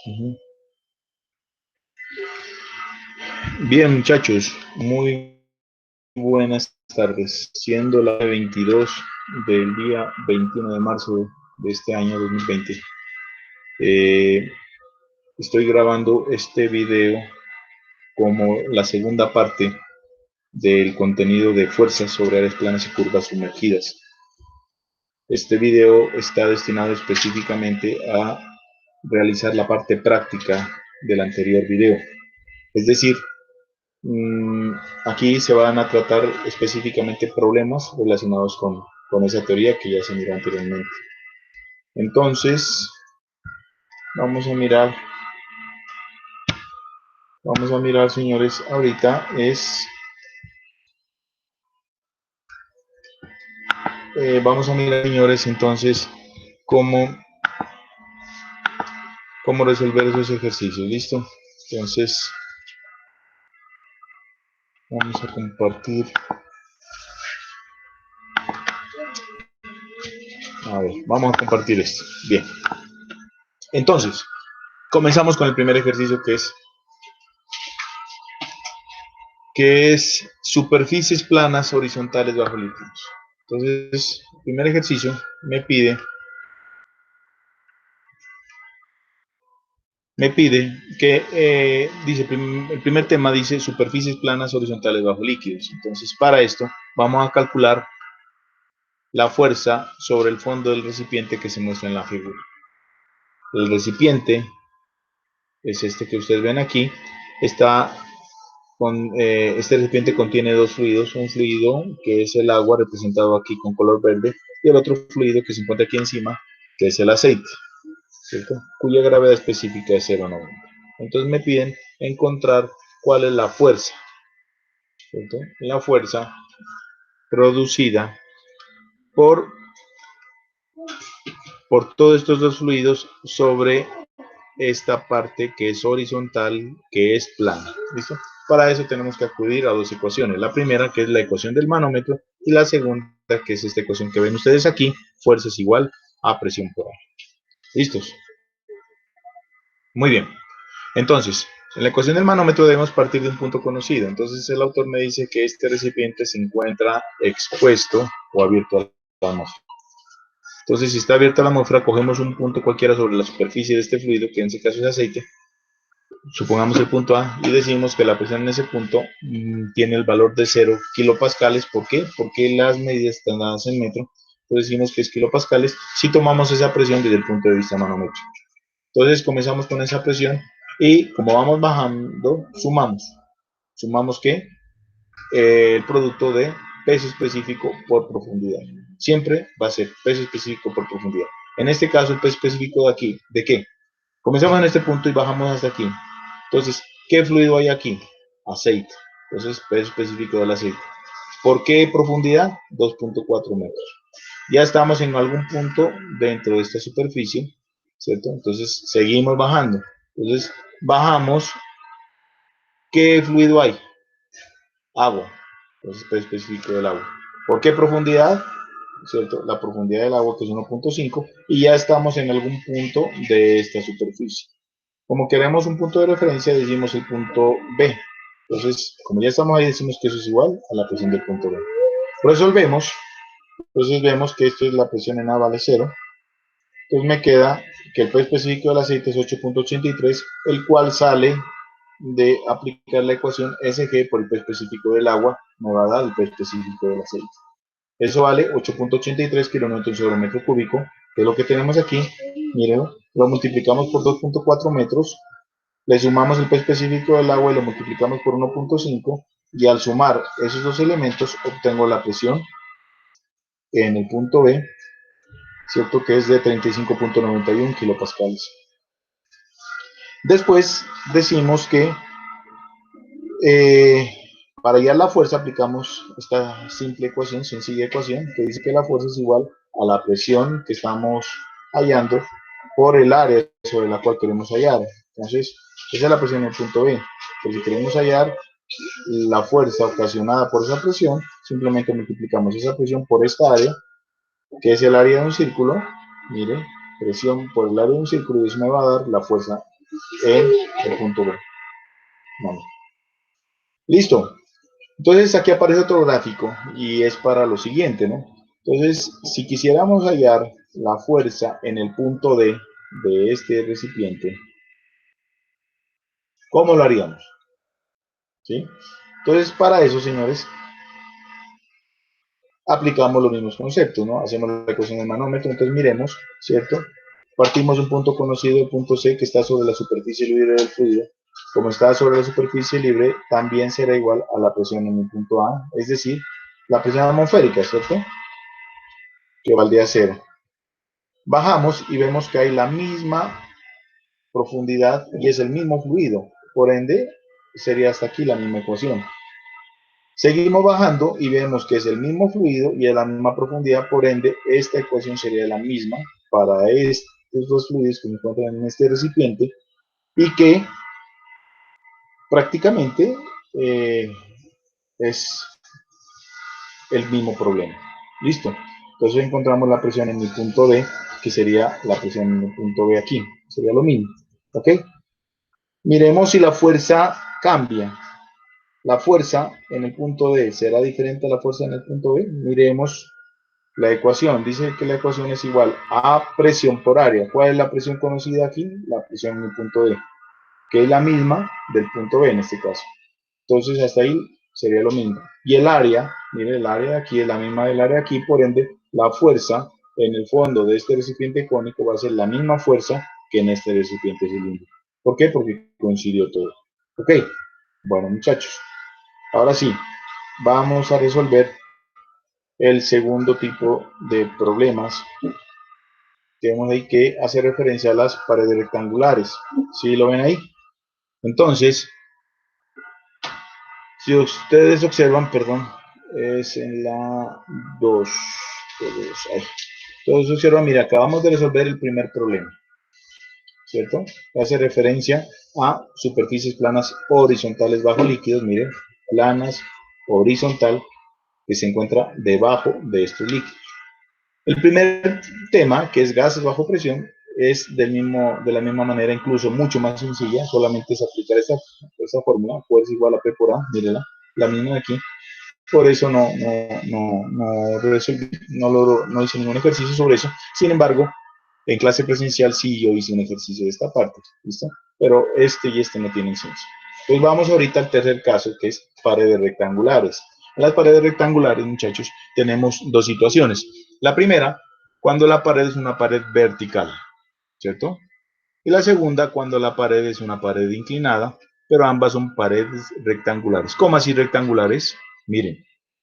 Ujú. Bien, muchachos, muy buenas tardes. Siendo la 22 del día 21 de marzo de este año 2020, eh, estoy grabando este video como la segunda parte del contenido de fuerzas sobre áreas planas y curvas sumergidas. Este video está destinado específicamente a realizar la parte práctica del anterior video. Es decir, aquí se van a tratar específicamente problemas relacionados con esa teoría que ya se miró anteriormente. Entonces, vamos a mirar, señores, ahorita vamos a mirar, señores, entonces, cómo, cómo resolver esos ejercicios, ¿listo? Entonces, vamos a compartir. A ver, vamos a compartir esto. Bien. Entonces, comenzamos con el primer ejercicio que es superficies planas horizontales bajo líquidos. Entonces, el primer ejercicio me pide que, dice, el primer tema dice superficies planas horizontales bajo líquidos. Entonces, para esto, vamos a calcular la fuerza sobre el fondo del recipiente que se muestra en la figura. El recipiente es este que ustedes ven aquí. Este recipiente contiene dos fluidos, un fluido que es el agua representado aquí con color verde y el otro fluido que se encuentra aquí encima, que es el aceite, ¿cierto? Cuya gravedad específica es 0,90. Entonces me piden encontrar cuál es la fuerza, ¿cierto? La fuerza producida por, por todos estos dos fluidos sobre esta parte que es horizontal, que es plana. ¿Listo? Para eso tenemos que acudir a dos ecuaciones. La primera, que es la ecuación del manómetro, y la segunda, que es esta ecuación que ven ustedes aquí, fuerza es igual a presión por área. ¿Listos? Muy bien. Entonces, en la ecuación del manómetro debemos partir de un punto conocido. Entonces, el autor me dice que este recipiente se encuentra expuesto o abierto a la atmósfera. Entonces, si está abierta la atmósfera, cogemos un punto cualquiera sobre la superficie de este fluido, que en este caso es aceite, supongamos el punto A y decimos que la presión en ese punto tiene el valor de 0 kilopascales. ¿Por qué? Porque las medidas están dadas en metro. Entonces decimos que es kilopascales si tomamos esa presión desde el punto de vista manométrico. Entonces comenzamos con esa presión y como vamos bajando, ¿Sumamos qué? El producto de peso específico por profundidad. Siempre va a ser peso específico por profundidad. En este caso, el peso específico de aquí, ¿de qué? Comenzamos en este punto y bajamos hasta aquí. Entonces, ¿qué fluido hay aquí? Aceite. Entonces, peso específico del aceite. ¿Por qué profundidad? 2.4 metros. Ya estamos en algún punto dentro de esta superficie, ¿cierto? Entonces, seguimos bajando. Entonces, bajamos. ¿Qué fluido hay? Agua. Entonces, peso específico del agua. ¿Por qué profundidad? ¿Cierto? La profundidad del agua, que es 1.5, y ya estamos en algún punto de esta superficie. Como queremos un punto de referencia, decimos el punto B. Entonces, como ya estamos ahí, decimos que eso es igual a la presión del punto B. Resolvemos. Entonces vemos que esto es la presión en A vale 0. Entonces me queda que el peso específico del aceite es 8.83, el cual sale de aplicar la ecuación SG por el peso específico del agua, me va a dar el peso específico del aceite. Eso vale 8.83 kilómetros sobre metro cúbico, que es lo que tenemos aquí. Miren, lo multiplicamos por 2.4 metros, le sumamos el peso específico del agua y lo multiplicamos por 1.5, y al sumar esos dos elementos obtengo la presión en el punto B, ¿cierto? Que es de 35.91 kilopascales. Después decimos que eh, para hallar la fuerza aplicamos esta simple ecuación, sencilla ecuación, que dice que la fuerza es igual a la presión que estamos hallando por el área sobre la cual queremos hallar. Entonces, esa es la presión en el punto B. Pero si queremos hallar la fuerza ocasionada por esa presión, simplemente multiplicamos esa presión por esta área, que es el área de un círculo. Mire, presión por el área de un círculo, y eso me va a dar la fuerza en el punto B. Vale. Listo. Entonces aquí aparece otro gráfico y es para lo siguiente, ¿no? Entonces, si quisiéramos hallar la fuerza en el punto D de este recipiente, ¿cómo lo haríamos? ¿Sí? Entonces, para eso, señores, aplicamos los mismos conceptos, ¿no? Hacemos la ecuación del manómetro, entonces miremos, ¿cierto? Partimos de un punto conocido, el punto C, que está sobre la superficie libre del fluido. Como está sobre la superficie libre, también será igual a la presión en el punto A, es decir, la presión atmosférica, ¿cierto? Que valdría cero. Bajamos y vemos que hay la misma profundidad y es el mismo fluido. Por ende, sería hasta aquí la misma ecuación. Seguimos bajando y vemos que es el mismo fluido y es la misma profundidad, por ende, esta ecuación sería la misma para estos dos fluidos que se encuentran en este recipiente y que prácticamente es el mismo problema. ¿Listo? Entonces encontramos la presión en el punto D, que sería la presión en el punto B aquí. Sería lo mismo. ¿Ok? Miremos si la fuerza cambia. La fuerza en el punto D será diferente a la fuerza en el punto B. Miremos la ecuación. Dice que la ecuación es igual a presión por área. ¿Cuál es la presión conocida aquí? La presión en el punto D, que es la misma del punto B en este caso. Entonces hasta ahí sería lo mismo. Y el área, mire, el área de aquí es la misma del área de aquí, por ende, la fuerza en el fondo de este recipiente cónico va a ser la misma fuerza que en este recipiente cilíndrico. ¿Por qué? Porque coincidió todo. Ok, bueno muchachos, ahora sí, vamos a resolver el segundo tipo de problemas. Tenemos ahí que hacer referencia a las paredes rectangulares. ¿Sí lo ven ahí? Entonces, si ustedes observan, perdón, es en la 2. Entonces observan, mira, acabamos de resolver el primer problema, ¿cierto? Hace referencia a superficies planas horizontales bajo líquidos, miren, planas horizontal que se encuentra debajo de estos líquidos. El primer tema, que es gases bajo presión, es de la misma manera, incluso mucho más sencilla, solamente es aplicar esa fórmula, fuerza igual a P por A, mírenla, la misma de aquí. Por eso no hice ningún ejercicio sobre eso. Sin embargo, en clase presencial sí yo hice un ejercicio de esta parte, ¿listo? Pero este y este no tienen ciencia. Pues vamos ahorita al tercer caso, que es paredes rectangulares. En las paredes rectangulares, muchachos, tenemos dos situaciones. La primera, cuando la pared es una pared vertical, ¿cierto? Y la segunda, cuando la pared es una pared inclinada, pero ambas son paredes rectangulares. ¿Cómo así rectangulares? Miren,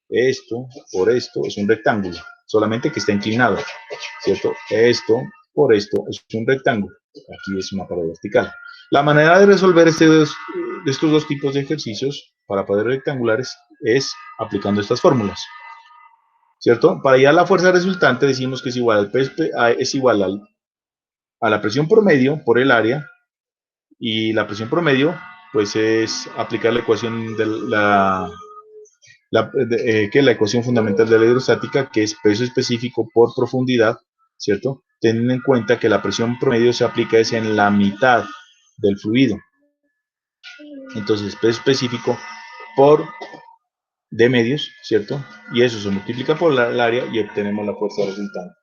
esto por esto es un rectángulo, solamente que está inclinado, ¿cierto? Esto por esto es un rectángulo. Aquí es una pared vertical. La manera de resolver estos dos tipos de ejercicios para paredes rectangulares es aplicando estas fórmulas, ¿cierto? Para hallar la fuerza resultante decimos que es igual a la presión promedio por el área, y la presión promedio pues es aplicar la ecuación de que es la ecuación fundamental de la hidrostática, que es peso específico por profundidad, ¿cierto? Teniendo en cuenta que la presión promedio se aplica es en la mitad del fluido. Entonces, peso específico por de medios, ¿cierto? Y eso se multiplica por el área y obtenemos la fuerza resultante.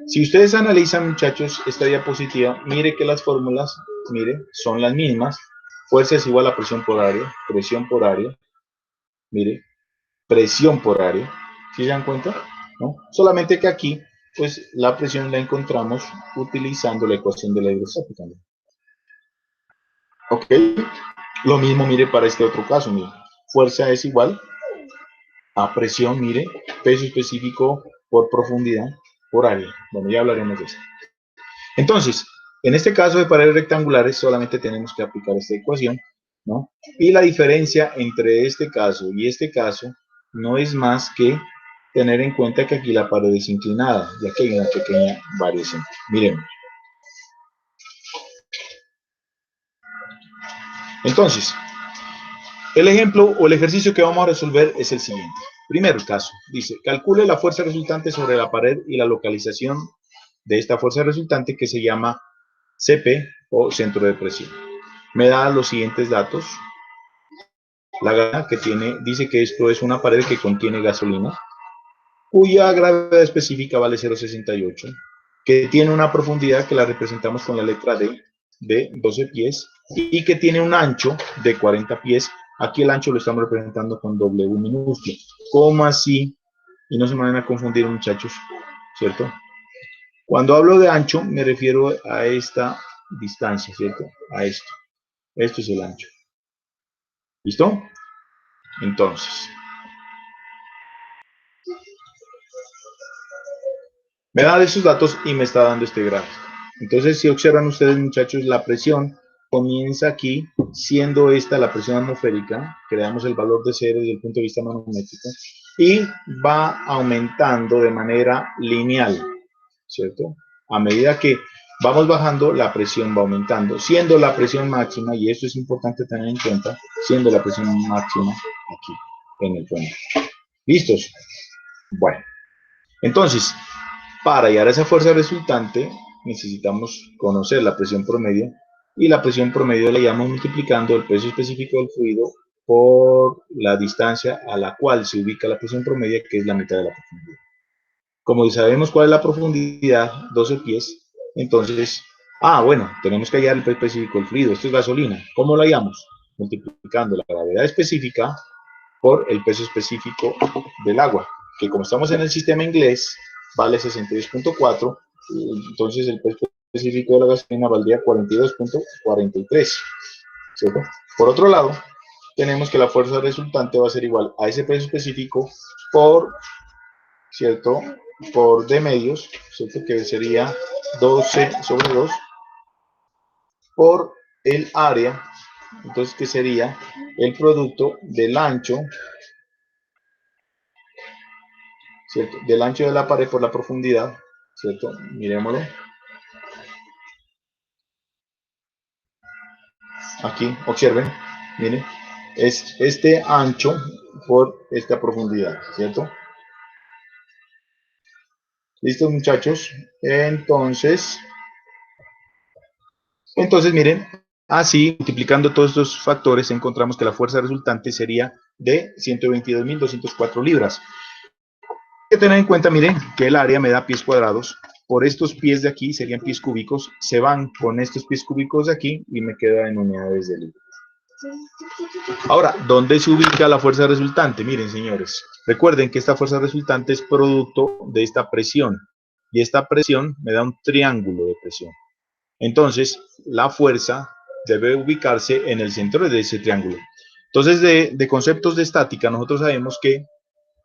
Si ustedes analizan, muchachos, esta diapositiva, mire que las fórmulas, mire, son las mismas. Fuerza es igual a presión por área, mire, presión por área. ¿Sí se dan cuenta? ¿No? Solamente que aquí, pues, la presión la encontramos utilizando la ecuación de la hidrostática. ¿Ok? Lo mismo, mire, para este otro caso, mire. Fuerza es igual a presión, mire, peso específico por profundidad por área. Bueno, ya hablaremos de eso. Entonces, en este caso de paredes rectangulares solamente tenemos que aplicar esta ecuación, ¿no? Y la diferencia entre este caso y este caso no es más que tener en cuenta que aquí la pared es inclinada, ya que hay una pequeña variación. Miremos. Entonces, el ejemplo o el ejercicio que vamos a resolver es el siguiente. Primer caso, dice, calcule la fuerza resultante sobre la pared y la localización de esta fuerza resultante que se llama CP o centro de presión. me da los siguientes datos. La gasolina que tiene, dice que esto es una pared que contiene gasolina, cuya gravedad específica vale 0,68, que tiene una profundidad que la representamos con la letra D, de 12 pies, y que tiene un ancho de 40 pies. Aquí el ancho lo estamos representando con W minúsculo. ¿Cómo así? Y no se me van a confundir, muchachos, ¿cierto? Cuando hablo de ancho, me refiero a esta distancia, ¿cierto? A esto. Esto es el ancho. ¿Listo? Entonces, me da esos datos y me está dando este gráfico. Entonces, si observan ustedes, muchachos, la presión comienza aquí, siendo esta la presión atmosférica, creamos el valor de C desde el punto de vista manométrico, y va aumentando de manera lineal, ¿cierto? A medida que vamos bajando, la presión va aumentando, siendo la presión máxima, y esto es importante tener en cuenta, siendo la presión máxima aquí, en el puente. ¿Listos? Bueno, entonces, para hallar esa fuerza resultante, necesitamos conocer la presión promedio, y la presión promedio la hallamos multiplicando el peso específico del fluido por la distancia a la cual se ubica la presión promedio, que es la mitad de la profundidad. Como sabemos cuál es la profundidad, 12 pies, entonces, bueno, tenemos que hallar el peso específico del fluido. Esto es gasolina. ¿Cómo lo hallamos? Multiplicando la gravedad específica por el peso específico del agua, que como estamos en el sistema inglés, vale 62.4, entonces el peso específico de la gasolina valdría 42.43, ¿cierto? Por otro lado, tenemos que la fuerza resultante va a ser igual a ese peso específico por, ¿cierto? Por D medios, ¿cierto? Que sería 12 sobre 2 por el área, entonces que sería el producto del ancho, ¿cierto? Del ancho de la pared por la profundidad, ¿cierto? Miremoslo. Aquí, observen, miren, es este ancho por esta profundidad, ¿cierto? ¿Listos, muchachos? Entonces miren, así, multiplicando todos estos factores, encontramos que la fuerza resultante sería de 122.204 libras. Hay que tener en cuenta, miren, que el área me da pies cuadrados. Por estos pies de aquí serían pies cúbicos, se van con estos pies cúbicos de aquí y me queda en unidades de libra. Ahora, ¿dónde se ubica la fuerza resultante? Miren, señores, recuerden que esta fuerza resultante es producto de esta presión, y esta presión me da un triángulo de presión. Entonces, la fuerza debe ubicarse en el centro de ese triángulo. Entonces, de conceptos de estática, nosotros sabemos que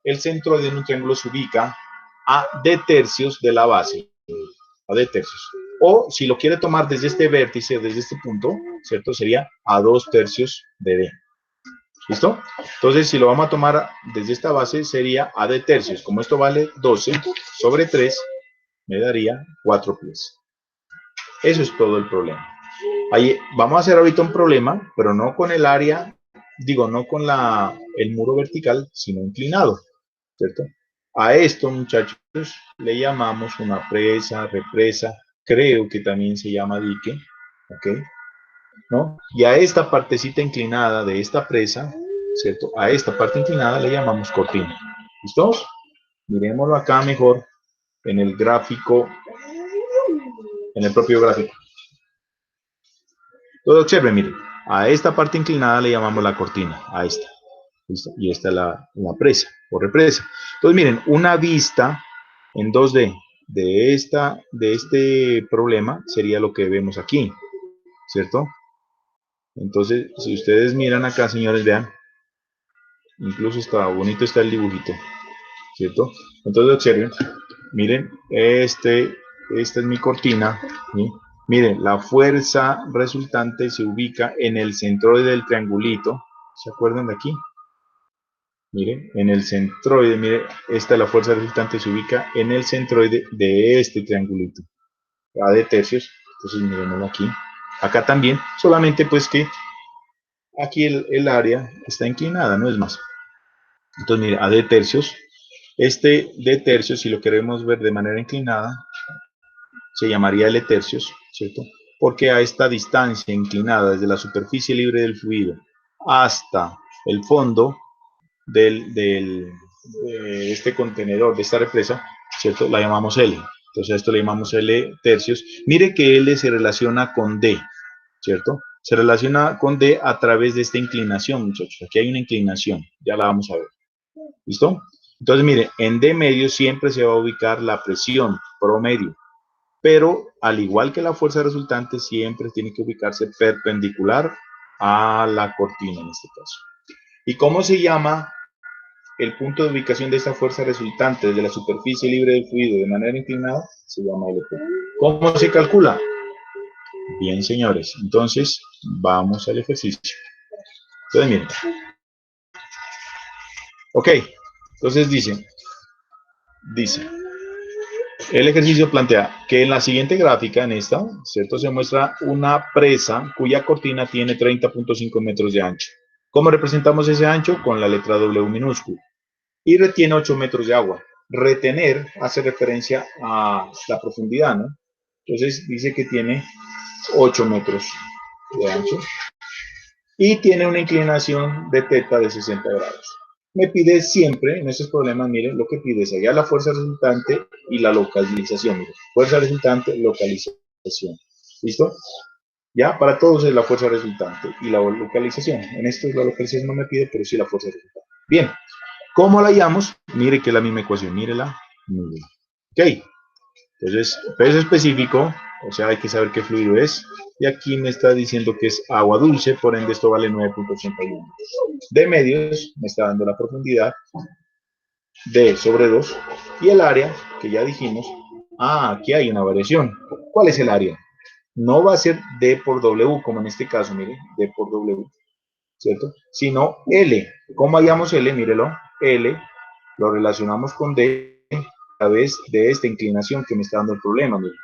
el centro de un triángulo se ubica a D tercios de la base, a D tercios. O si lo quiere tomar desde este vértice, desde este punto, ¿cierto? Sería a 2 tercios de D. ¿Listo? Entonces, si lo vamos a tomar desde esta base, sería a D tercios. Como esto vale 12 sobre 3, me daría 4 pies. Eso es todo el problema. Ahí vamos a hacer ahorita un problema, pero no con el área, digo, no con el muro vertical, sino inclinado, ¿cierto? A esto, muchachos, le llamamos una presa, represa, creo que también se llama dique, ¿ok? ¿No? Y a esta partecita inclinada de esta presa, ¿cierto? A esta parte inclinada le llamamos cortina. ¿Listos? Miremoslo acá mejor en el gráfico, en el propio gráfico. Entonces, observen, miren, a esta parte inclinada le llamamos la cortina, a esta. ¿Listo? Y esta es la presa o represa. Entonces, miren, una vista en 2D de este problema sería lo que vemos aquí, ¿cierto? Entonces, si ustedes miran acá, señores, vean, incluso está bonito, está el dibujito, ¿cierto? Entonces, observen, miren, esta es mi cortina, ¿sí? Miren, la fuerza resultante se ubica en el centroide del triangulito. ¿Se acuerdan de aquí? Miren, en el centroide, miren, esta es la fuerza resultante, se ubica en el centroide de este triangulito. A de tercios, entonces miremoslo aquí. Acá también, solamente pues que aquí el área está inclinada, no es más. Entonces, mire, a de tercios. Este de tercios, si lo queremos ver de manera inclinada, se llamaría L tercios, ¿cierto? porque a esta distancia inclinada desde la superficie libre del fluido hasta el fondo de este contenedor, de esta represa, ¿cierto? La llamamos L. Entonces a esto le llamamos L tercios. Mire que L se relaciona con D, ¿cierto? Se relaciona con D a través de esta inclinación, muchachos. Aquí hay una inclinación, ya la vamos a ver. ¿Listo? Entonces, mire, en D medio siempre se va a ubicar la presión promedio, pero al igual que la fuerza resultante, siempre tiene que ubicarse perpendicular a la cortina en este caso. ¿Y cómo se llama el punto de ubicación de esta fuerza resultante desde la superficie libre del fluido de manera inclinada? Se llama LP. ¿Cómo se calcula? Bien, señores, entonces vamos al ejercicio. Entonces, miren. Ok, entonces dice, el ejercicio plantea que en la siguiente gráfica, en esta, ¿cierto? Se muestra una presa cuya cortina tiene 30.5 metros de ancho. ¿Cómo representamos ese ancho? Con la letra W minúscula. Y retiene 8 metros de agua. Retener hace referencia a la profundidad, ¿no? Entonces dice que tiene 8 metros de ancho y tiene una inclinación de θ de 60 grados. Me pide siempre, en estos problemas, miren, lo que pide es allá la fuerza resultante y la localización. Miren, fuerza resultante, localización. ¿Listo? Ya, para todos es la fuerza resultante y la localización. En esto la localización no me pide, pero sí la fuerza resultante. Bien, ¿cómo la hallamos? Mire que es la misma ecuación, mírela. Ok, entonces, peso específico, o sea, hay que saber qué fluido es. Y aquí me está diciendo que es agua dulce, por ende esto vale 9.81. De medios, me está dando la profundidad, D sobre 2. Y el área, que ya dijimos, aquí hay una variación. ¿Cuál es el área? No va a ser D por W, como en este caso, mire, D por W, ¿cierto? Sino L. ¿Cómo hallamos L? Mírelo, L lo relacionamos con D a través de esta inclinación que me está dando el problema, mire.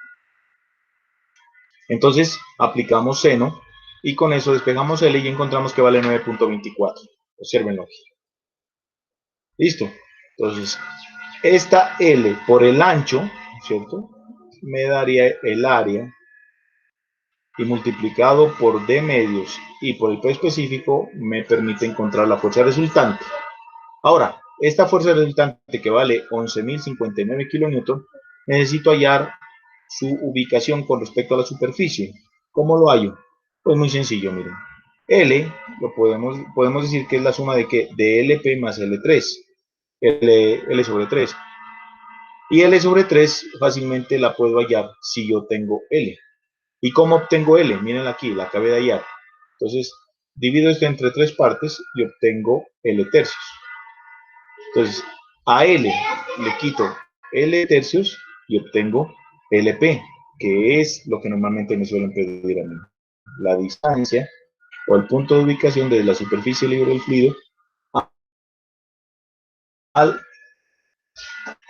Entonces aplicamos seno y con eso despejamos L y encontramos que vale 9.24. Observenlo aquí. Listo. Entonces, esta L por el ancho, ¿cierto? Me daría el área y multiplicado por D medios y por el P específico me permite encontrar la fuerza resultante. Ahora, esta fuerza resultante que vale 11.059 kilonewton, necesito hallar su ubicación con respecto a la superficie. ¿Cómo lo hallo? Pues muy sencillo, miren. L, lo podemos decir que es la suma de ¿qué? De LP más L3. L sobre 3. Y L sobre 3 fácilmente la puedo hallar si yo tengo L. ¿Y cómo obtengo L? Miren aquí, la acabé de hallar. Entonces, divido esto entre tres partes y obtengo L tercios. Entonces, a L le quito L tercios y obtengo LP, que es lo que normalmente me suelen pedir a mí. La distancia o el punto de ubicación desde la superficie libre del fluido al,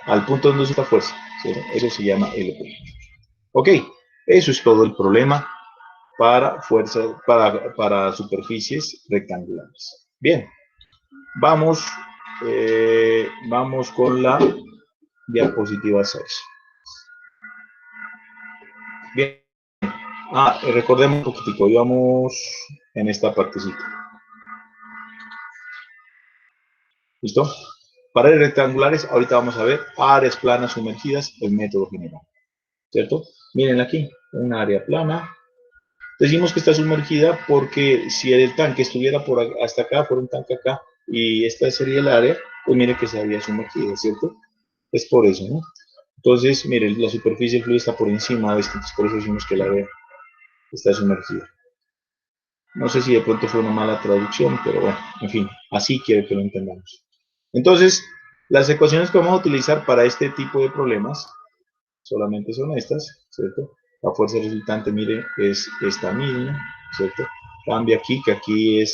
al punto donde está fuerza. ¿Sí? Eso se llama LP. Ok, eso es todo el problema para para superficies rectangulares. Bien, vamos, vamos con la diapositiva 6. Bien, recordemos un poquitico, íbamos en esta partecita. ¿Listo? Paredes rectangulares, ahorita vamos a ver áreas planas sumergidas, el método general. ¿Cierto? Miren aquí, un área plana. Decimos que está sumergida porque si el tanque estuviera hasta acá, por un tanque acá, y esta sería el área, pues mire que se había sumergido, ¿cierto? Es por eso, ¿no? Entonces, miren, la superficie del fluido está por encima de esto, entonces por eso decimos que el área está sumergida. No sé si de pronto fue una mala traducción, pero bueno, en fin, así quiero que lo entendamos. Entonces, las ecuaciones que vamos a utilizar para este tipo de problemas solamente son estas, ¿cierto? La fuerza resultante, mire, es esta misma, ¿cierto? Cambia aquí, que aquí es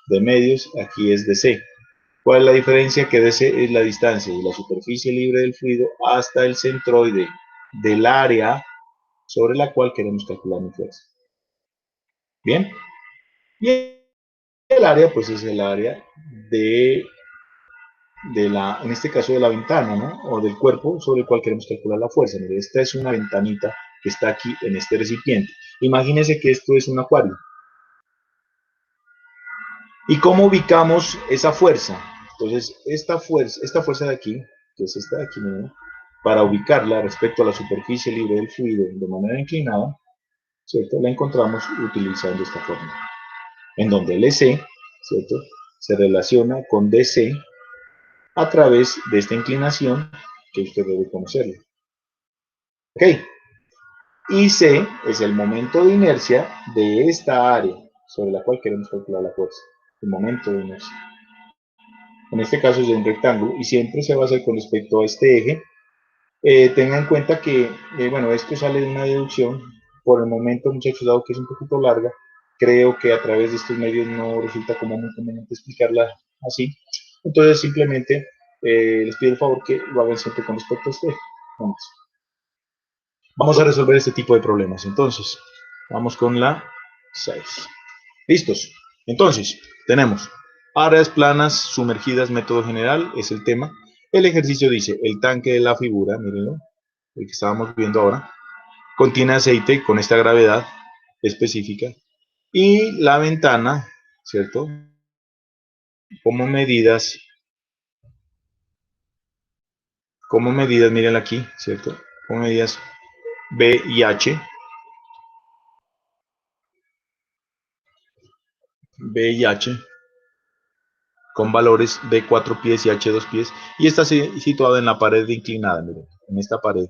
de medios, aquí es de C. ¿Cuál es la diferencia? Que DC es la distancia de la superficie libre del fluido hasta el centroide del área sobre la cual queremos calcular mi fuerza. ¿Bien? Y el área, pues es el área en este caso de la ventana, ¿no? O del cuerpo sobre el cual queremos calcular la fuerza. Mire, esta es una ventanita que está aquí en este recipiente. Imagínense que esto es un acuario. ¿Y cómo ubicamos esa fuerza? Entonces, esta fuerza de aquí, que es esta de aquí, ¿no?, para ubicarla respecto a la superficie libre del fluido de manera inclinada, ¿cierto?, la encontramos utilizando esta fórmula, en donde LC, ¿cierto?, se relaciona con DC a través de esta inclinación que usted debe conocerla. ¿Ok? Y C es el momento de inercia de esta área sobre la cual queremos calcular la fuerza, el momento de inercia. En este caso es de un rectángulo y siempre se va a hacer con respecto a este eje. Tengan en cuenta que, bueno, esto sale de una deducción. Por el momento, muchachos, dado que es un poquito larga, creo que a través de estos medios no resulta como muy conveniente explicarla así. Entonces, simplemente les pido el favor que lo hagan siempre con respecto a este eje. Vamos a resolver este tipo de problemas. Entonces, vamos con la 6. ¿Listos? Entonces, tenemos áreas planas sumergidas, método general, es el tema. El ejercicio dice, el tanque de la figura, mírenlo, el que estábamos viendo ahora, contiene aceite con esta gravedad específica. Y la ventana, ¿cierto?, como medidas, miren aquí, ¿cierto?, como medidas B y H, con valores de 4 pies y H 2 pies, y está situado en la pared inclinada, miren, en esta pared,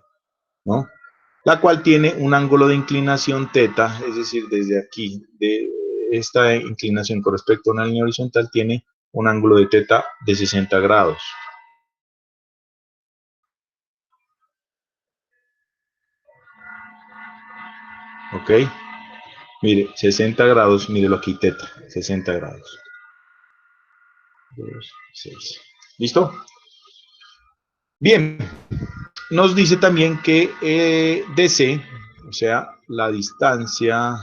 ¿no?, la cual tiene un ángulo de inclinación teta, es decir, desde aquí, de esta inclinación con respecto a una línea horizontal, tiene un ángulo de teta de 60 grados. ¿Ok? Mire, 60 grados, mírelo aquí, teta, 60 grados. 2, 6. ¿Listo? Bien, nos dice también que DC, o sea, la distancia,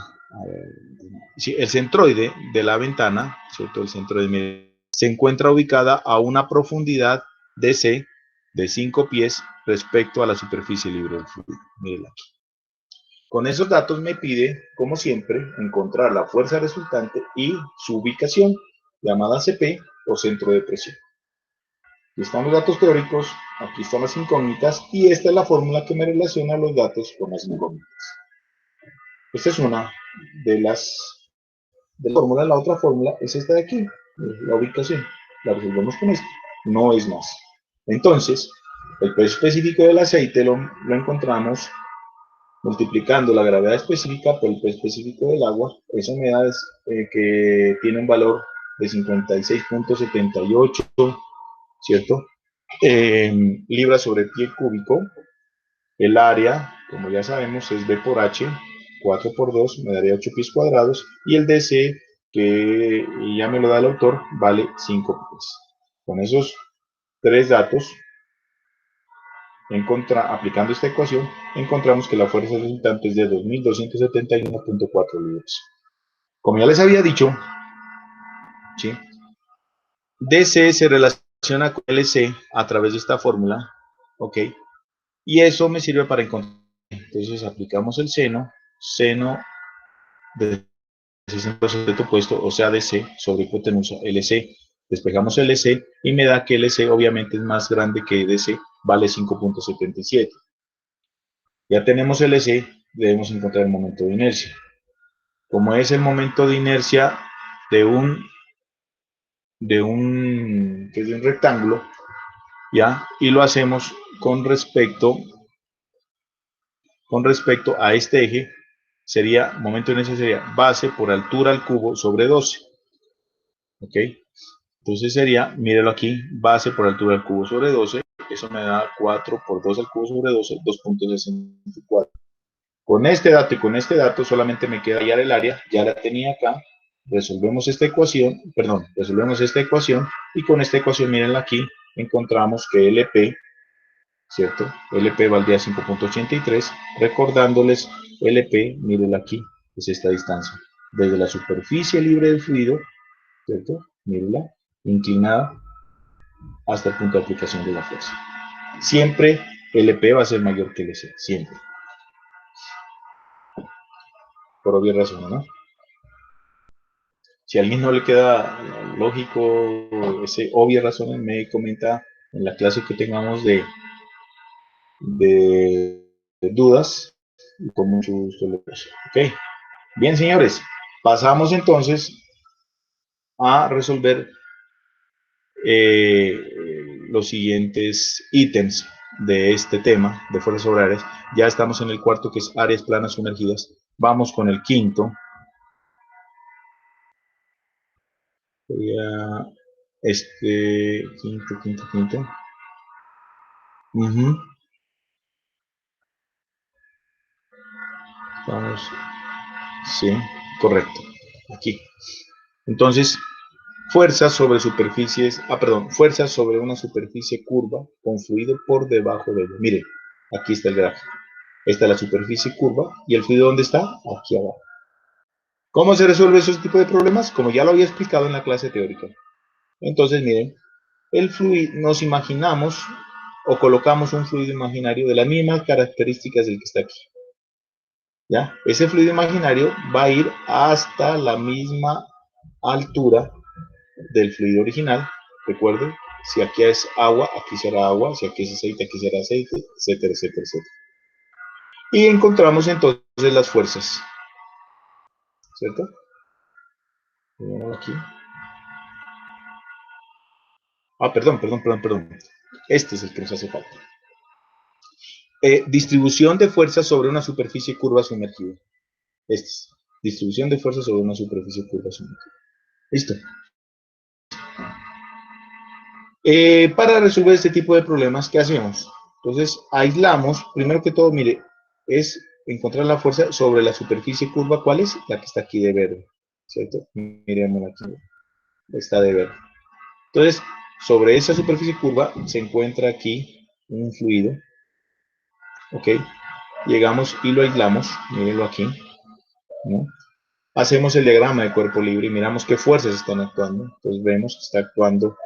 el centroide de la ventana, ¿cierto?, el centroide se encuentra ubicada a una profundidad DC de 5 pies respecto a la superficie libre del fluido. Mírenla aquí. Con esos datos me pide, como siempre, encontrar la fuerza resultante y su ubicación, llamada CP o centro de presión. Aquí están los datos teóricos, aquí están las incógnitas, y esta es la fórmula que me relaciona los datos con las incógnitas. Esta es una de las fórmulas. La otra fórmula es esta de aquí, la ubicación. La resolvemos con esto, no es más. Entonces, el peso específico del aceite lo encontramos multiplicando la gravedad específica por el peso específico del agua. Eso me da que tiene un valor de 56.78, ¿cierto?, libras sobre pie cúbico. El área, como ya sabemos, es B por H, 4 por 2, me daría 8 pies cuadrados, y el DC, que ya me lo da el autor, vale 5 pies. Con esos tres datos, aplicando esta ecuación, encontramos que la fuerza resultante es de 2.271.4 libras. Como ya les había dicho, ¿sí?, DC se relaciona con LC a través de esta fórmula, ¿ok? Y eso me sirve para encontrar. Entonces aplicamos el seno de ese opuesto, o sea, DC sobre hipotenusa LC. Despejamos LC y me da que LC obviamente es más grande que DC, vale 5.77. Ya tenemos LC, debemos encontrar el momento de inercia. Como es el momento de inercia de un rectángulo, ¿ya? Y lo hacemos con respecto a este eje, sería, momento de inercia sería base por altura al cubo sobre 12. ¿Ok? Entonces sería, mírelo aquí, base por altura al cubo sobre 12, eso me da 4 por 2 al cubo sobre 12, 2.64. Con este dato y con este dato solamente me queda hallar el área, ya la tenía acá, resolvemos esta ecuación, y con esta ecuación, mírenla aquí, encontramos que LP, ¿cierto?, LP valdría 5.83, recordándoles, LP, mírenla aquí, es esta distancia, desde la superficie libre del fluido, ¿cierto?, mírenla, inclinada, hasta el punto de aplicación de la fuerza. Siempre LP va a ser mayor que LC, siempre. por obvias razones, ¿no? Si a alguien no le queda lógico ese obvias razones, me comenta en la clase que tengamos de dudas, y con mucho gusto lo paso. Ok, bien, señores, pasamos entonces a resolver los siguientes ítems de este tema de fuerzas sobre áreas. Ya estamos en el cuarto, que es áreas planas sumergidas. Vamos con el quinto. Quinto. Vamos, sí, correcto. Aquí. Entonces, fuerzas sobre superficies, fuerzas sobre una superficie curva con fluido por debajo de ella. Mire, aquí está el gráfico. Esta es la superficie curva y el fluido, ¿dónde está? Aquí abajo. ¿Cómo se resuelve ese tipo de problemas? Como ya lo había explicado en la clase teórica. Entonces, miren, el fluido, nos imaginamos o colocamos un fluido imaginario de las mismas características del que está aquí. ¿Ya? Ese fluido imaginario va a ir hasta la misma altura del fluido original. Recuerden, si aquí es agua, aquí será agua, si aquí es aceite, aquí será aceite, etcétera, etcétera, etcétera. Y encontramos entonces las fuerzas, ¿cierto? Aquí. Perdón. Este es el que nos hace falta. Distribución de fuerzas sobre una superficie curva sumergida. Este es. Distribución de fuerzas sobre una superficie curva sumergida. Listo. Para resolver este tipo de problemas, ¿qué hacemos? Entonces, aislamos, primero que todo, mire, es encontrar la fuerza sobre la superficie curva. ¿Cuál es? La que está aquí de verde, ¿cierto? Miremos aquí, está de verde. Entonces, sobre esa superficie curva se encuentra aquí un fluido, ¿ok? Llegamos y lo aislamos, mírenlo aquí, ¿no? Hacemos el diagrama de cuerpo libre y miramos qué fuerzas están actuando. Entonces vemos que está actuando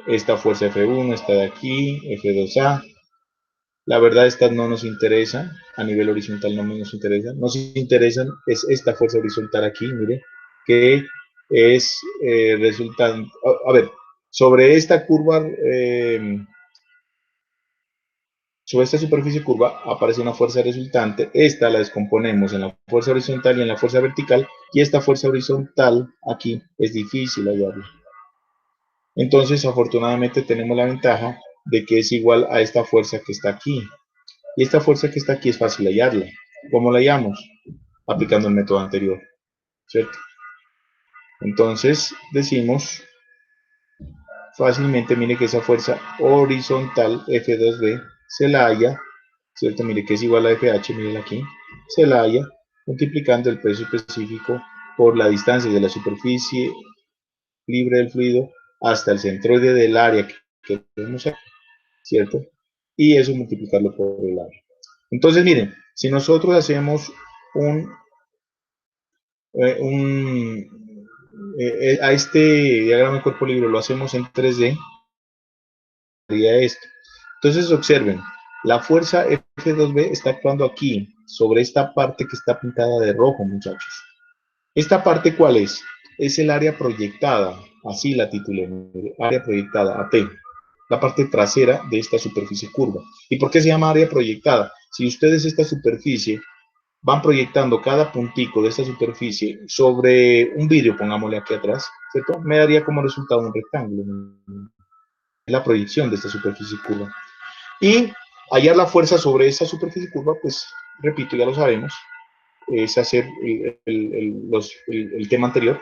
esta fuerza F1, esta de aquí, F2A. La verdad, estas no nos interesan, a nivel horizontal no nos interesan. Nos interesan es esta fuerza horizontal aquí, mire, que es resultante. A ver, sobre esta curva, sobre esta superficie curva aparece una fuerza resultante. Esta la descomponemos en la fuerza horizontal y en la fuerza vertical, y esta fuerza horizontal aquí es difícil hallarla. Entonces, afortunadamente, tenemos la ventaja de que es igual a esta fuerza que está aquí. Y esta fuerza que está aquí es fácil hallarla. ¿Cómo la hallamos? Aplicando el método anterior, ¿cierto? Entonces, decimos fácilmente, mire que esa fuerza horizontal F2B se la halla, ¿cierto? Mire que es igual a FH, miren aquí, se la halla multiplicando el peso específico por la distancia de la superficie libre del fluido hasta el centroide del área que queremos hacer, ¿cierto? Y eso multiplicarlo por el área. Entonces, miren, si nosotros hacemos a este diagrama de cuerpo libre lo hacemos en 3D, haría esto. Entonces, observen, la fuerza F2B está actuando aquí, sobre esta parte que está pintada de rojo, muchachos. ¿Esta parte cuál es? Es el área proyectada, así la titulé, área proyectada, AT, la parte trasera de esta superficie curva. ¿Y por qué se llama área proyectada? Si ustedes esta superficie van proyectando cada puntico de esta superficie sobre un vidrio, pongámosle aquí atrás, ¿cierto? Me daría como resultado un rectángulo, la proyección de esta superficie curva. Y hallar la fuerza sobre esa superficie curva, pues, repito, ya lo sabemos, es hacer el tema anterior,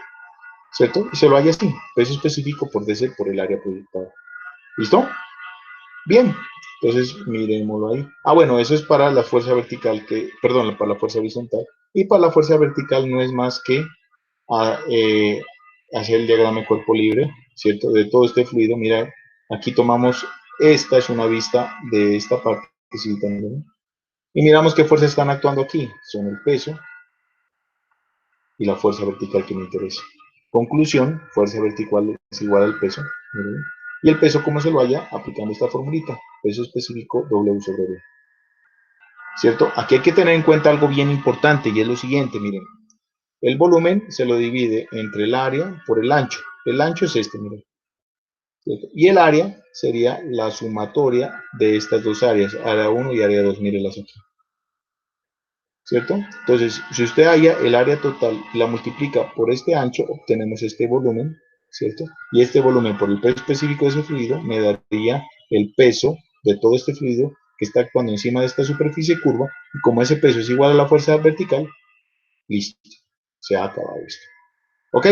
¿cierto? Y se lo halla así, peso específico por DC por el área proyectada. ¿Listo? Bien, entonces miremoslo ahí. Ah, bueno, eso es para la fuerza vertical, para la fuerza horizontal. Y para la fuerza vertical no es más que hacer el diagrama de cuerpo libre, ¿cierto? De todo este fluido. Mira, aquí tomamos, esta es una vista de esta parte, y miramos qué fuerzas están actuando aquí. Son el peso y la fuerza vertical que me interesa. Conclusión, fuerza vertical es igual al peso. Miren. Y el peso, ¿cómo se lo halla? Aplicando esta formulita. Peso específico W sobre V. ¿cierto? Aquí hay que tener en cuenta algo bien importante y es lo siguiente, miren. El volumen se lo divide entre el área por el ancho. El ancho es este, miren. ¿Cierto? Y el área sería la sumatoria de estas dos áreas, área 1 y área 2, mírenlas aquí. ¿Cierto? Entonces, si usted halla el área total y la multiplica por este ancho, obtenemos este volumen, ¿cierto? Y este volumen por el peso específico de ese fluido me daría el peso de todo este fluido que está actuando encima de esta superficie curva, y como ese peso es igual a la fuerza vertical, listo, se ha acabado esto. ¿Ok?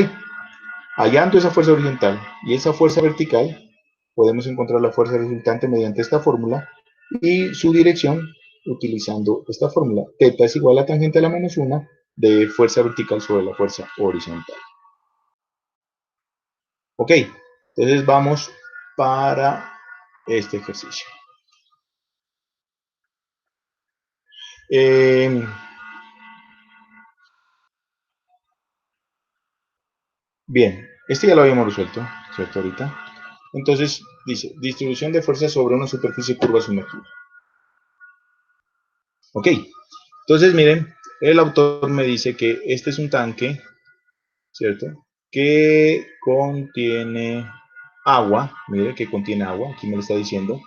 Hallando esa fuerza horizontal y esa fuerza vertical, podemos encontrar la fuerza resultante mediante esta fórmula y su dirección utilizando esta fórmula. Teta es igual a tangente a la menos 1 de fuerza vertical sobre la fuerza horizontal. Ok, entonces vamos para este ejercicio. Eh, bien, este ya lo habíamos resuelto, ¿cierto? Ahorita. Entonces dice, distribución de fuerzas sobre una superficie curva sumergida. Ok, entonces miren, el autor me dice que este es un tanque, ¿cierto? Que contiene agua, mire que contiene agua, aquí me lo está diciendo,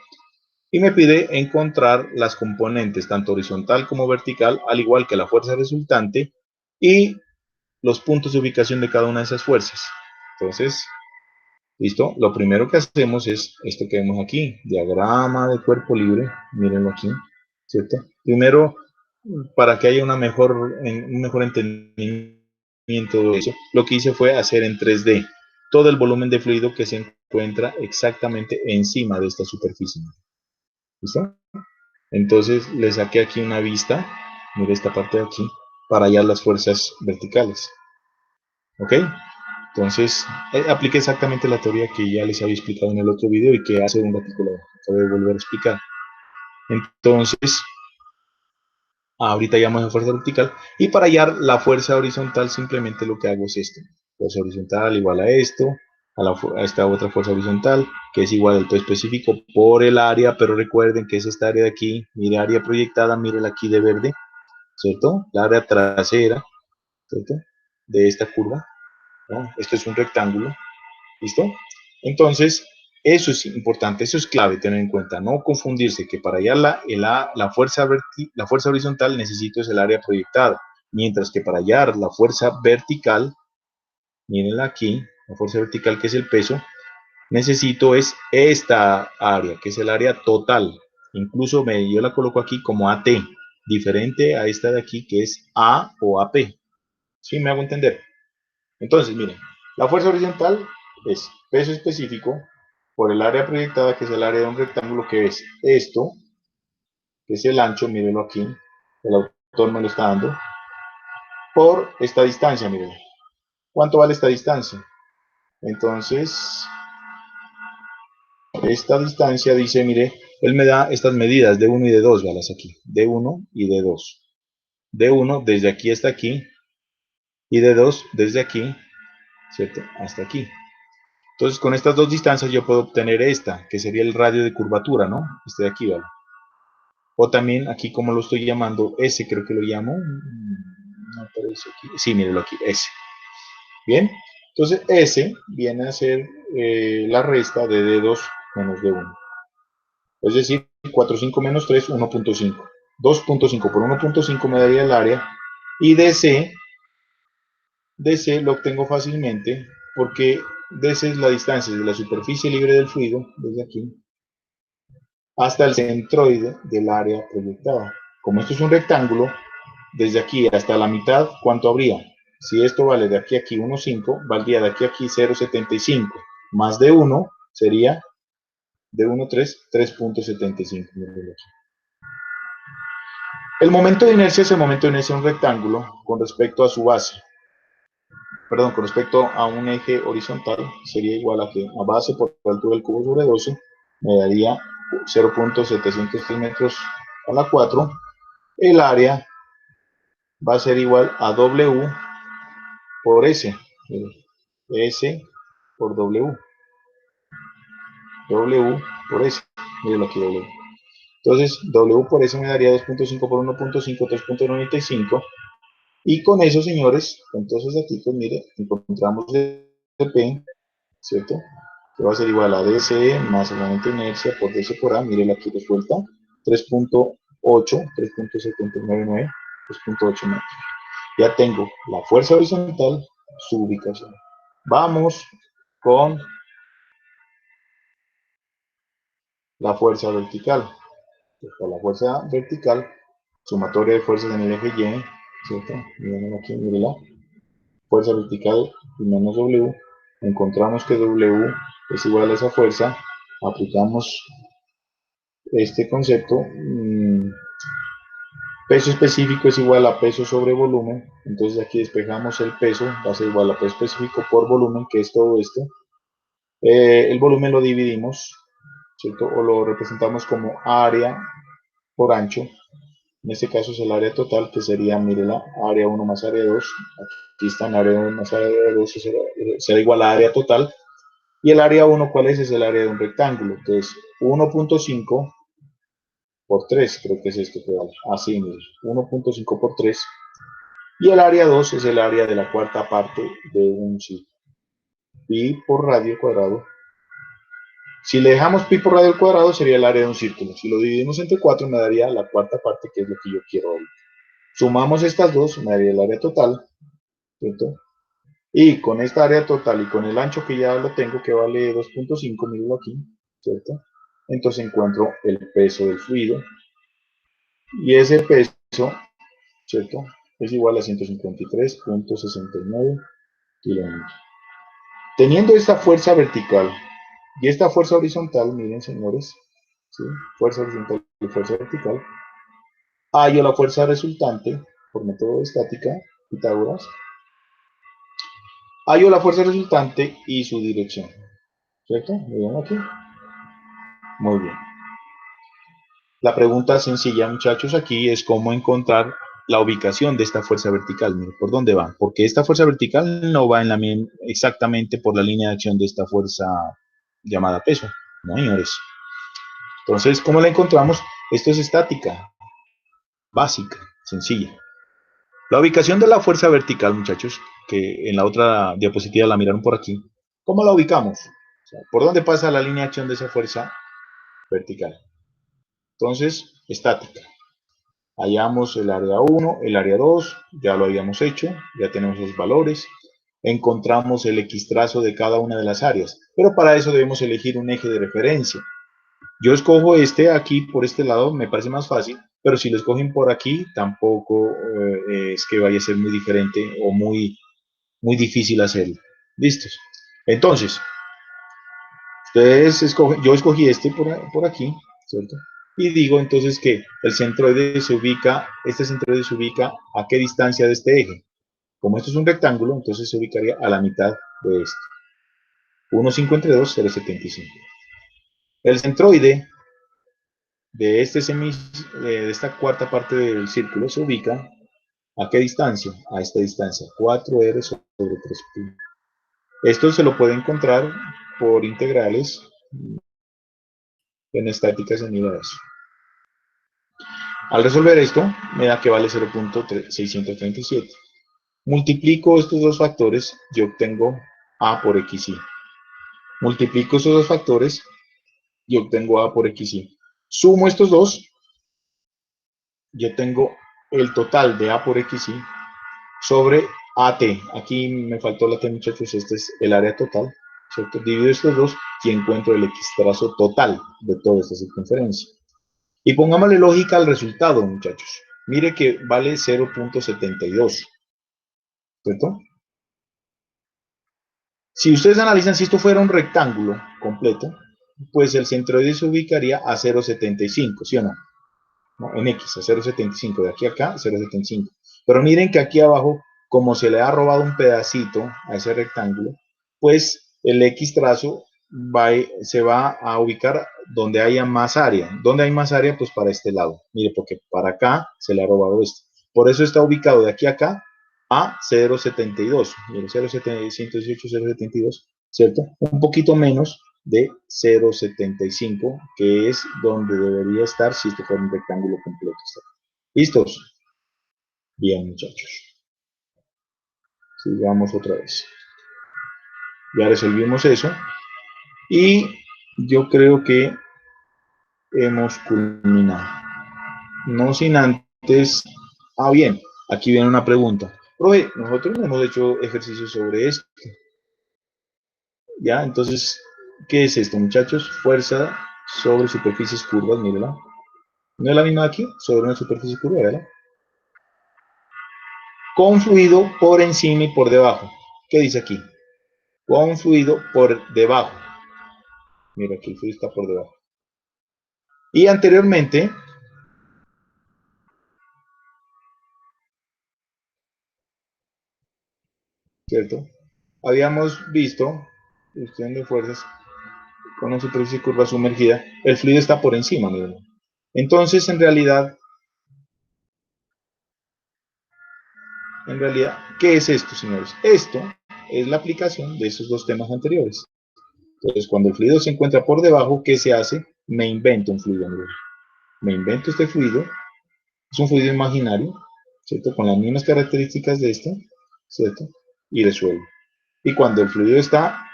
y me pide encontrar las componentes, tanto horizontal como vertical, al igual que la fuerza resultante y los puntos de ubicación de cada una de esas fuerzas. Entonces, listo, lo primero que hacemos es esto que vemos aquí, diagrama de cuerpo libre, mírenlo aquí, ¿cierto? Primero, para que haya un mejor entendimiento de eso, lo que hice fue hacer en 3D todo el volumen de fluido que se encuentra exactamente encima de esta superficie. ¿Listo? Entonces le saqué aquí una vista, mire esta parte de aquí, para hallar las fuerzas verticales. ¿Ok? Entonces, apliqué exactamente la teoría que ya les había explicado en el otro video y que hace un ratito lo acabo de volver a explicar. Entonces, ahorita llamo a fuerza vertical y para hallar la fuerza horizontal simplemente lo que hago es esto. Fuerza horizontal igual a esto, a esta otra fuerza horizontal que es igual al peso específico por el área, pero recuerden que es esta área de aquí, mire área proyectada, mire aquí de verde, ¿cierto? La área trasera, ¿cierto? De esta curva, ¿no? Esto es un rectángulo, ¿listo? Entonces, eso es importante, eso es clave tener en cuenta, no confundirse que para hallar la fuerza horizontal necesito es el área proyectada, mientras que para hallar la fuerza vertical, mírenla aquí, la fuerza vertical que es el peso, necesito es esta área, que es el área total. Incluso yo la coloco aquí como AT, diferente a esta de aquí que es A o AP. ¿Sí me hago entender? Entonces, miren, la fuerza horizontal es peso específico por el área proyectada, que es el área de un rectángulo, que es esto, que es el ancho, mírenlo aquí, el autor me lo está dando, por esta distancia, miren. ¿Cuánto vale esta distancia? Entonces, esta distancia dice, mire, él me da estas medidas de 1 y de 2, velas aquí, de 1 y de 2. De 1 desde aquí hasta aquí, y de 2 desde aquí, ¿cierto? Hasta aquí. Entonces, con estas dos distancias yo puedo obtener esta, que sería el radio de curvatura, ¿no? Este de aquí, ¿vale? O también aquí, como lo estoy llamando, S creo que lo llamo. No aparece aquí. Sí, mírenlo aquí, S. Bien. Entonces, S viene a ser la resta de D2 menos D1. Es decir, 4,5 menos 3, 1,5. 2,5 por 1,5 me daría el área. Y DC lo obtengo fácilmente porque DC es la distancia de la superficie libre del fluido, desde aquí, hasta el centroide del área proyectada. Como esto es un rectángulo, desde aquí hasta la mitad, ¿cuánto habría? Si esto vale de aquí a aquí 1,5, valdría de aquí a aquí 0,75. Más de 1 sería de 1,3, 3,75. El momento de inercia es el momento de inercia de un rectángulo con respecto a su base. Perdón, con respecto a un eje horizontal, sería igual a que a base por altura del cubo sobre 12 me daría 0,703 metros a la 4. El área va a ser igual a W por S. S por W. W por S. Miren aquí W. Entonces, W por S me daría 2.5 por 1.5, 3.95. Y con eso, señores, entonces aquí, pues mire, encontramos el P, ¿cierto? Que va a ser igual a DC más el momento de inercia por DC por A, mire aquí resuelta, 3.8, 3.799, 3.8 metros. Ya tengo la fuerza horizontal, su ubicación. Vamos con la fuerza vertical. Para la fuerza vertical, sumatoria de fuerzas en el eje Y, ¿cierto? Miren aquí, mírenla. Fuerza vertical y menos W. Encontramos que W es igual a esa fuerza. Aplicamos este concepto. Peso específico es igual a peso sobre volumen. Entonces aquí despejamos el peso, va a ser igual a peso específico por volumen, que es todo esto. El volumen lo dividimos, ¿cierto? O lo representamos como área por ancho. En este caso es el área total, que sería, mírela, área 1 más área 2. Aquí está en área 1 más área 2, será igual a área total. Y el área 1, ¿cuál es? Es el área de un rectángulo, que es 1.5 por 3, creo que es esto que vale. Así, mire, 1.5 por 3. Y el área 2 es el área de la cuarta parte de un círculo. Pi por radio cuadrado. Si le dejamos pi por radio al cuadrado, sería el área de un círculo. Si lo dividimos entre 4, me daría la cuarta parte, que es lo que yo quiero ahorita. Sumamos estas dos, me daría el área total, ¿cierto? Y con esta área total y con el ancho que ya lo tengo, que vale 2.5, miro aquí, ¿cierto? Entonces encuentro el peso del fluido. Y ese peso, ¿cierto? Es igual a 153.69 kilómetros. Teniendo esta fuerza vertical y esta fuerza horizontal, miren señores, ¿sí? Fuerza horizontal y fuerza vertical, hallo la fuerza resultante por método de estática, Pitágoras, hallo la fuerza resultante y su dirección, ¿cierto? Miren aquí. Muy bien. La pregunta sencilla, muchachos, aquí es cómo encontrar la ubicación de esta fuerza vertical. Miren, ¿por dónde va? Porque esta fuerza vertical no va en la exactamente por la línea de acción de esta fuerza llamada peso, ¿no, señores? Entonces, ¿cómo la encontramos? Esto es estática, básica, sencilla. La ubicación de la fuerza vertical, muchachos, que en la otra diapositiva la miraron por aquí, ¿cómo la ubicamos? O sea, ¿por dónde pasa la línea de acción de esa fuerza vertical? Entonces, estática. Hallamos el área 1, el área 2, ya lo habíamos hecho, ya tenemos los valores. Encontramos el X trazo de cada una de las áreas, pero para eso debemos elegir un eje de referencia. Yo escojo este aquí, por este lado, me parece más fácil, pero si lo escogen por aquí, tampoco es que vaya a ser muy diferente o muy difícil hacerlo. ¿Listos? Entonces, ustedes escogen, yo escogí este por aquí, ¿cierto? Y digo entonces que el centroide se ubica, este centroide se ubica a qué distancia de este eje. Como esto es un rectángulo, entonces se ubicaría a la mitad de esto. 1,5 entre 2, 0,75. El centroide de, de esta cuarta parte del círculo se ubica ¿a qué distancia? A esta distancia, 4r sobre 3pi. Esto se lo puede encontrar por integrales en estáticas en eso. Al resolver esto, me da que vale 0.637. Multiplico estos dos factores y obtengo a por xy. Multiplico estos dos factores y obtengo a por xy. Sumo estos dos, yo tengo el total de a por xy sobre AT. Aquí me faltó la T, muchachos, este es el área total, ¿cierto? Divido estos dos y encuentro el X trazo total de toda esta circunferencia. Y pongámosle lógica al resultado, muchachos. Mire que vale 0.72, ¿cierto? Si ustedes analizan, si esto fuera un rectángulo completo, pues el centroide se ubicaría a 0.75, ¿sí o no? ¿No? En X, a 0.75, de aquí a acá, 0.75. Pero miren que aquí abajo, como se le ha robado un pedacito a ese rectángulo, pues el X trazo se va a ubicar donde haya más área. ¿Dónde hay más área? Pues para este lado. Mire, porque para acá se le ha robado esto. Por eso está ubicado de aquí a acá a 0.72. Mire, 0.718, 0.72, ¿cierto? Un poquito menos de 0,75, que es donde debería estar si esto fuera un rectángulo completo. ¿Listos? Bien, muchachos. Sigamos otra vez. Ya resolvimos eso. Y yo creo que hemos culminado. No sin antes... Ah, bien. Aquí viene una pregunta. Profe, nosotros no hemos hecho ejercicios sobre esto. Ya, entonces, ¿qué es esto, muchachos? Fuerza sobre superficies curvas, mírala. ¿No es la misma aquí? Sobre una superficie curva, ¿verdad? Con fluido por encima y por debajo. ¿Qué dice aquí? Con fluido por debajo. Mira, aquí el fluido está por debajo. Y anteriormente, ¿cierto? Habíamos visto, cuestión de fuerzas, con una superficie curva sumergida, el fluido está por encima, miren. Entonces, en realidad, ¿qué es esto, señores? Esto es la aplicación de esos dos temas anteriores. Entonces, cuando el fluido se encuentra por debajo, ¿qué se hace? Me invento un fluido, miren. Me invento este fluido, es un fluido imaginario, ¿cierto? Con las mismas características de este, ¿cierto? Y resuelvo. Y cuando el fluido está,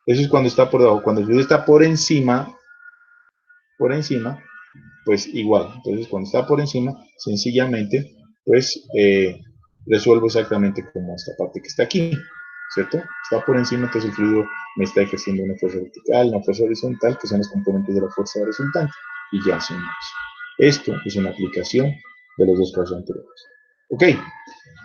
eso es cuando está por debajo. Cuando el fluido está por encima, pues igual. Entonces, cuando está por encima, sencillamente, pues resuelvo exactamente como esta parte que está aquí, ¿cierto? Está por encima, entonces el fluido me está ejerciendo una fuerza vertical, una fuerza horizontal, que son los componentes de la fuerza resultante, y ya son más. Esto es una aplicación de los dos casos anteriores. Ok,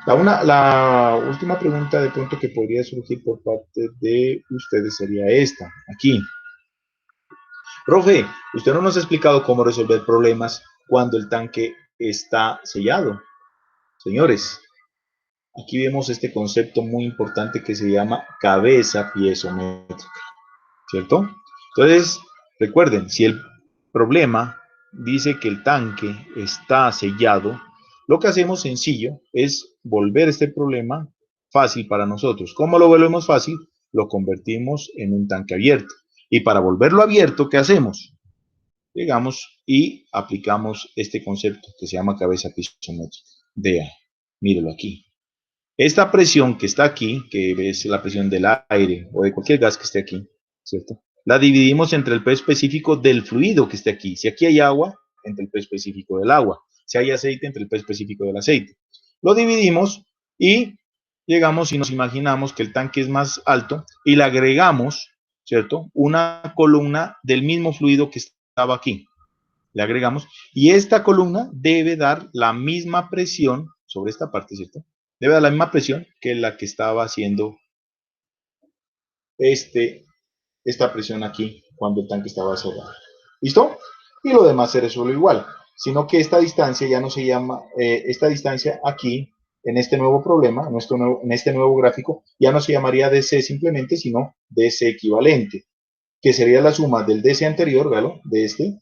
la última pregunta de pronto que podría surgir por parte de ustedes sería esta, aquí. Profe, usted no nos ha explicado cómo resolver problemas cuando el tanque está sellado. Señores, aquí vemos este concepto muy importante que se llama cabeza piezométrica, ¿cierto? Entonces, recuerden, si el problema dice que el tanque está sellado, lo que hacemos sencillo es volver este problema fácil para nosotros. ¿Cómo lo volvemos fácil? Lo convertimos en un tanque abierto. Y para volverlo abierto, ¿qué hacemos? Llegamos y aplicamos este concepto que se llama cabeza pisométrica. Vea, mírelo aquí. Esta presión que está aquí, que es la presión del aire o de cualquier gas que esté aquí, ¿cierto? La dividimos entre el peso específico del fluido que esté aquí. Si aquí hay agua, entre el peso específico del agua. Si hay aceite, entre el peso específico del aceite. Lo dividimos y llegamos y nos imaginamos que el tanque es más alto y le agregamos, ¿cierto? Una columna del mismo fluido que estaba aquí. Le agregamos y esta columna debe dar la misma presión sobre esta parte, ¿cierto? Debe dar la misma presión que la que estaba haciendo esta presión aquí cuando el tanque estaba cerrado. ¿Listo? Y lo demás se resuelve igual, sino que esta distancia ya no se llama, esta distancia aquí, en este nuevo problema, en este nuevo gráfico, ya no se llamaría DC simplemente, sino DC equivalente, que sería la suma del DC anterior, ¿vale? De este,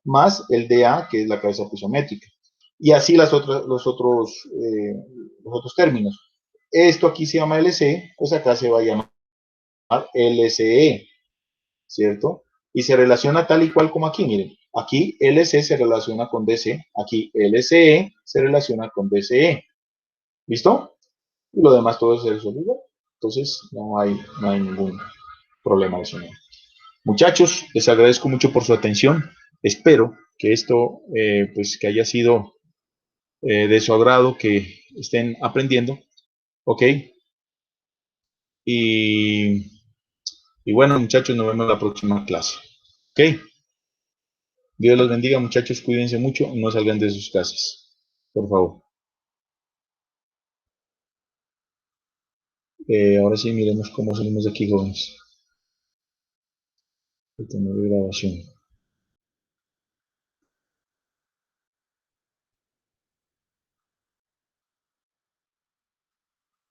más el DA, que es la cabeza pisométrica. Y así los otros términos. Esto aquí se llama LC, pues acá se va a llamar LCE, ¿cierto? Y se relaciona tal y cual como aquí, miren. Aquí LC se relaciona con DC, aquí LCE se relaciona con DCE. ¿Listo? Y lo demás todo se resuelve. Entonces no hay ningún problema de eso. Muchachos, les agradezco mucho por su atención. Espero que esto pues que haya sido de su agrado, que estén aprendiendo. ¿Ok? Y, y bueno, muchachos, nos vemos en la próxima clase. ¿Ok? Dios los bendiga, muchachos, cuídense mucho, no salgan de sus casas, por favor. Ahora sí, miremos cómo salimos de aquí, jóvenes. El tema de grabación.